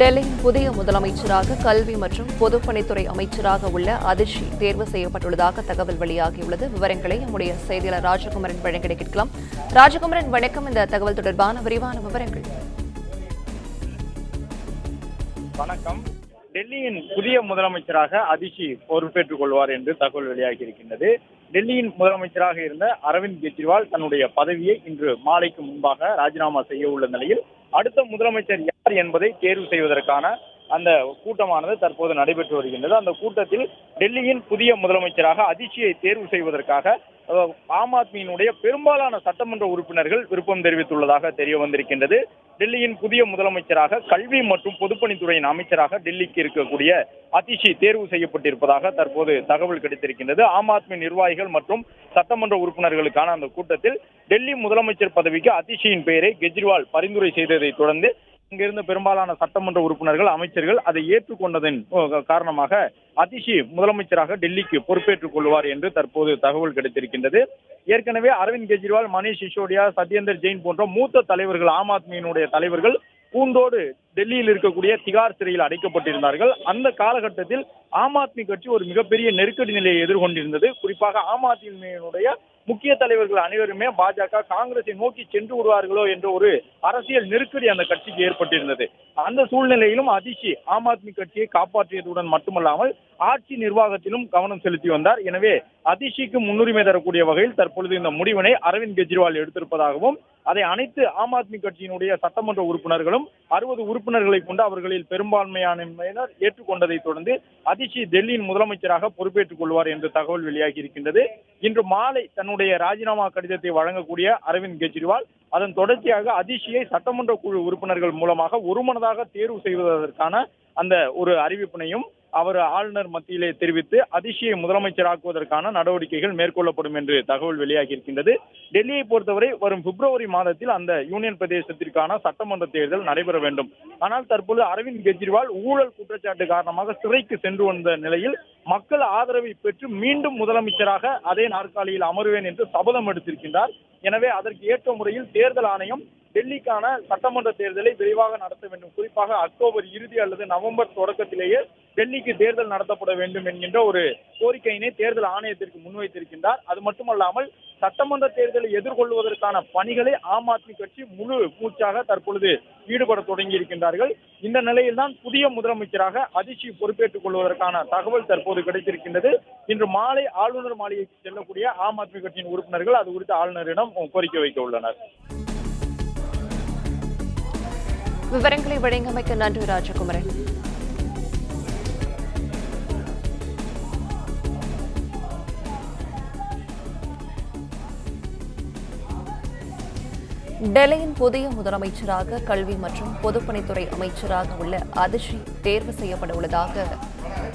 டெல்லியின் புதிய முதலமைச்சராக கல்வி மற்றும் பொதுப்பணித்துறை அமைச்சராக உள்ள அதிஷி தேர்வு செய்யப்பட்டுள்ளதாக தகவல் வெளியாகியுள்ளது. விவரங்களை நம்முடைய செய்தியாளர் ராஜகுமரன் வழங்கிட கேட்கலாம். ராஜகுமரன், வணக்கம். இந்த தகவல் தொடர்பான விரிவான விவரங்கள். வணக்கம். டெல்லியின் புதிய முதலமைச்சராக அதிஷி பொறுப்பேற்றுக் கொள்வார் என்று தகவல் வெளியாகி இருக்கின்றது. டெல்லியின் முதலமைச்சராக இருந்த அரவிந்த் கெஜ்ரிவால் தன்னுடைய பதவியை இன்று மாலைக்கு முன்பாக ராஜினாமா செய்ய உள்ள நிலையில் அடுத்த முதலமைச்சர் யார் என்பதை தேர்வு செய்வதற்கான அந்த கூட்டமானது தற்போது நடைபெற்று வருகின்றது. அந்த கூட்டத்தில் டெல்லியின் புதிய முதலமைச்சராக அதிஷியை தேர்வு செய்வதற்காக ஆம் ஆத்மியினுடைய பெரும்பாலான சட்டமன்ற உறுப்பினர்கள் விருப்பம் தெரிவித்துள்ளதாக தெரிய வந்திருக்கின்றது. டெல்லியின் புதிய முதலமைச்சராக கல்வி மற்றும் பொதுப்பணித்துறையின் அமைச்சராக டெல்லிக்கு இருக்கக்கூடிய அதிஷி தேர்வு செய்யப்பட்டிருப்பதாக தற்போது தகவல் கிடைத்திருக்கின்றது. ஆம் ஆத்மி நிர்வாகிகள் மற்றும் சட்டமன்ற உறுப்பினர்களுக்கான அந்த கூட்டத்தில் டெல்லி முதலமைச்சர் பதவிக்கு அதிஷியின் பெயரை கெஜ்ரிவால் பரிந்துரை செய்ததை தொடர்ந்து இங்கிருந்த பெரும்பாலான சட்டமன்ற உறுப்பினர்கள் அமைச்சர்கள் அதை ஏற்றுக்கொண்டதன் காரணமாக அதிஷி முதலமைச்சராக டெல்லிக்கு பொறுப்பேற்றுக் கொள்வார் என்று தற்போது தகவல் கிடைத்திருக்கின்றது. ஏற்கனவே அரவிந்த் கெஜ்ரிவால், மணீஷ் சிசோடியா, சத்யேந்தர் ஜெயின் போன்ற மூத்த தலைவர்கள், ஆம் ஆத்மியினுடைய தலைவர்கள் பூண்டோடு டெல்லியில் இருக்கக்கூடிய திகார் சிறையில் அடைக்கப்பட்டிருந்தார்கள். அந்த காலகட்டத்தில் ஆம் ஆத்மி கட்சி ஒரு மிகப்பெரிய நெருக்கடி நிலையை எதிர்கொண்டிருந்தது. குறிப்பாக ஆம் ஆத்மியினுடைய முக்கிய தலைவர்கள் அனைவருமே பாஜக, காங்கிரஸை நோக்கி சென்று விடுவார்களோ என்ற ஒரு அரசியல் நெருக்கடி அந்த கட்சிக்கு ஏற்பட்டிருந்தது. அந்த சூழ்நிலையிலும் அதிஷி ஆம் ஆத்மி கட்சியை காப்பாற்றியதுடன் மட்டுமல்லாமல் ஆட்சி நிர்வாகத்திலும் கவனம் செலுத்தி வந்தார். எனவே அதிஷிக்கு முன்னுரிமை தரக்கூடிய வகையில் தற்பொழுது இந்த முடிவினை அரவிந்த் கெஜ்ரிவால் எடுத்திருப்பதாகவும் அதை அனைத்து ஆம் ஆத்மி கட்சியினுடைய சட்டமன்ற உறுப்பினர்களும் 60 உறுப்பினர்களை கொண்டு அவர்களில் பெரும்பான்மையானவர் ஏற்றுக்கொண்டதை தொடர்ந்து அதிஷி டெல்லியின் முதலமைச்சராக பொறுப்பேற்றுக் கொள்வார் என்று தகவல் வெளியாகி இருக்கின்றது. இன்று மாலை தன்னுடைய ராஜினாமா கடிதத்தை வழங்கக்கூடிய அரவிந்த் கெஜ்ரிவால் அதன் தொடர்ச்சியாக அதிஷியை சட்டமன்ற குழு உறுப்பினர்கள் மூலமாக ஒருமனதாக தேர்வு செய்வதற்கான அந்த ஒரு அறிவிப்பினையும் அவர் ஆளுநர் மத்தியிலே தெரிவித்து அதிஷியை முதலமைச்சராக்குவதற்கான நடவடிக்கைகள் மேற்கொள்ளப்படும் என்று தகவல் வெளியாகி இருக்கின்றது. டெல்லியை பொறுத்தவரை வரும் பிப்ரவரி மாதத்தில் அந்த யூனியன் பிரதேசத்திற்கான சட்டமன்ற தேர்தல் நடைபெற வேண்டும். ஆனால் தற்போது அரவிந்த் கெஜ்ரிவால் ஊழல் குற்றச்சாட்டு காரணமாக சிறைக்கு சென்று வந்த நிலையில் மக்கள் ஆதரவை பெற்று மீண்டும் முதலமைச்சராக அதே நாற்காலியில் அமருவேன் என்று சபதம் எடுத்திருக்கின்றார். எனவே அதற்கு ஏற்ற முறையில் தேர்தல் ஆணையம் டெல்லிக்கான சட்டமன்ற தேர்தலை விரைவாக நடத்த வேண்டும். குறிப்பாக அக்டோபர் இறுதி அல்லது நவம்பர் தொடக்கத்திலேயே டெல்லிக்கு தேர்தல் நடத்தப்பட வேண்டும் என்கின்ற ஒரு கோரிக்கையினை தேர்தல் ஆணையத்திற்கு முன்வைத்திருக்கின்றார். அது மட்டுமல்லாமல் சட்டமன்ற தேர்தலை எதிர்கொள்வதற்கான பணிகளை ஆம் ஆத்மி கட்சி முழு மூச்சாக தற்பொழுது ஈடுபட தொடங்கி இருக்கின்றார்கள். இந்த நிலையில்தான் புதிய முதலமைச்சராக அதிஷி பொறுப்பேற்றுக் கொள்வதற்கான தகவல் தற்போது கிடைத்திருக்கின்றது. இன்று மாலை ஆளுநர் மாளிகைக்கு செல்லக்கூடிய ஆம் ஆத்மி கட்சியின் உறுப்பினர்கள் அது குறித்து ஆளுநரிடம் கோரிக்கை வைக்க உள்ளனர். விவரங்களை வழங்கியமைக்க நன்றி ராஜகுமரன். டெல்லியின் புதிய முதலமைச்சராக கல்வி மற்றும் பொதுப்பணித்துறை அமைச்சராக உள்ள அதிஷி தேர்வு செய்யப்பட உள்ளதாக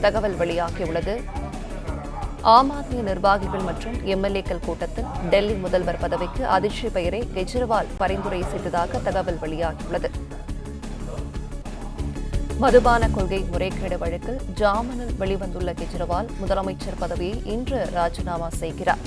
தகவல் வெளியாகியுள்ளது. ஆம் ஆத்மி நிர்வாகிகள் மற்றும் எம்எல்ஏக்கள் கூட்டத்தில் டெல்லி முதல்வர் பதவிக்கு அதிஷி பெயரை கெஜ்ரிவால் பரிந்துரை செய்ததாக தகவல் வெளியாகியுள்ளது. மதுபான கொள்கை முறைகேடு வழக்கில் ஜாமீனில் வெளிவந்துள்ள கெஜ்ரிவால் முதலமைச்சர் பதவியை இன்று ராஜினாமா செய்கிறார்.